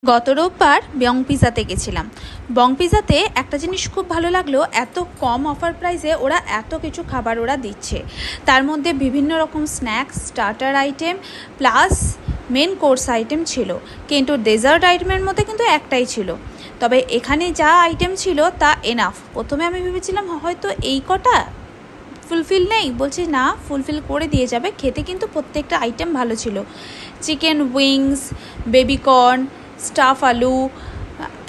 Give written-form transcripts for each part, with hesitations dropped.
গত রোববার বং পিজাতে গেছিলাম। বং পিজাতে একটা জিনিস খুব ভালো লাগলো, এত কম অফার প্রাইসে ওরা এত কিছু খাবার ওরা দিচ্ছে। তার মধ্যে বিভিন্ন রকম snacks, starter item plus main course item ছিল, কিন্তু ডেজার্ট আইটেমের মধ্যে কিন্তু একটাই ছিল। তবে এখানে যা আইটেম ছিল তা এনাফ। প্রথমে আমি ভেবেছিলাম হয়তো এই কটা ফুলফিল নেই, বলছি না, ফুলফিল করে দিয়ে যাবে। খেতে কিন্তু প্রত্যেকটা আইটেম ভালো ছিল। চিকেন উইংস, বেবিকর্ন, স্টাফ আলু,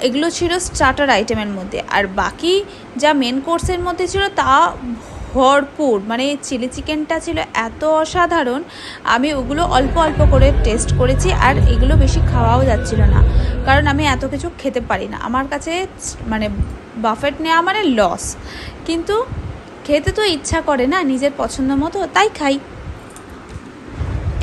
এগুলো ছিল স্টার্টার আইটেমের মধ্যে। আর বাকি যা মেন কোর্সের মধ্যে ছিল তা ভরপুর, মানে চিলি চিকেনটা ছিল এত অসাধারণ। আমি ওগুলো অল্প অল্প করে টেস্ট করেছি, আর এগুলো বেশি খাওয়াও যাচ্ছিল না, কারণ আমি এত কিছু খেতে পারি না। আমার কাছে মানে বাফেট নেওয়া মানে লস, কিন্তু খেতে তো ইচ্ছা করে না নিজের পছন্দ মতো, তাই খাই।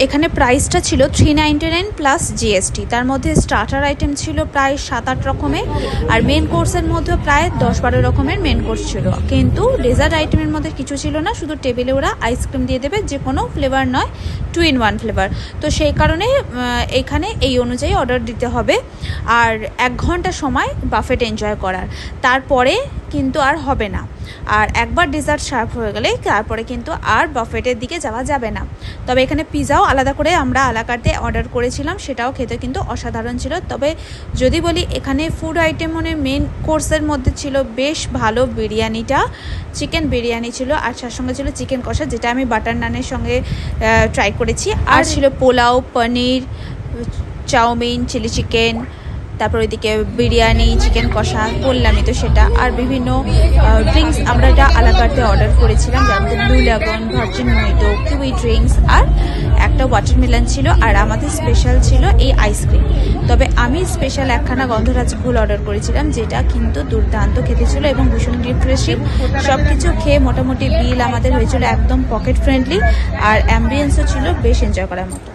এখানে প্রাইসটা ছিল 399 প্লাস জিএসটি। তার মধ্যে স্টার্টার আইটেম ছিল প্রায় 7-8 রকমের, আর মেন কোর্সের মধ্যে প্রায় 10-12 রকমের মেন কোর্স ছিল। কিন্তু ডেজার্ট আইটেমের মধ্যে কিছু ছিল না, শুধু টেবিলে ওরা আইসক্রিম দিয়ে দেবে, যে কোনো ফ্লেভার নয়, 2-in-1 ফ্লেভার। তো সেই কারণে এখানে এই অনুযায়ী অর্ডার দিতে হবে। আর 1 ঘন্টা সময় বাফেট এনজয় করার, তারপরে কিন্তু আর হবে না। আর একবার ডেজার্ট সার্ভ হয়ে গেলে তারপরে কিন্তু আর বাফেটের দিকে যাওয়া যাবে না। তবে এখানে পিজাও আলাদা করে আমরা আলাকার্টে অর্ডার করেছিলাম, সেটাও খেতে কিন্তু অসাধারণ ছিল। তবে যদি বলি, এখানে ফুড আইটেম মানে মেন কোর্সের মধ্যে ছিল বেশ ভালো বিরিয়ানিটা, চিকেন বিরিয়ানি ছিল, আর তার সঙ্গে ছিল চিকেন কষা, যেটা আমি বাটার নানের সঙ্গে ট্রাই করেছি। আর ছিল পোলাও, পনির, চাউমিন, চিলি চিকেন, তারপর ওইদিকে বিরিয়ানি, চিকেন কষা বললামই তো সেটা। আর বিভিন্ন ড্রিঙ্কস আমরা এটা আলাকার্টে অর্ডার করেছিলাম, যার মধ্যে blue lagoon, virgin mojito, kiwi drinks, আর একটা ওয়াটারমেলন ছিল। আর আমাদের স্পেশাল ছিল এই আইসক্রিম। তবে আমি স্পেশাল একখানা গন্ধরাজ ফুল অর্ডার করেছিলাম, যেটা কিন্তু দুর্দান্ত খেতে ছিল এবং ভীষণ রিফ্রেশিং। সব কিছু খেয়ে মোটামুটি বিল আমাদের হয়েছিল একদম পকেট ফ্রেন্ডলি, আর অ্যাম্বিয়েন্সও ছিল বেশ এনজয় করার মতো।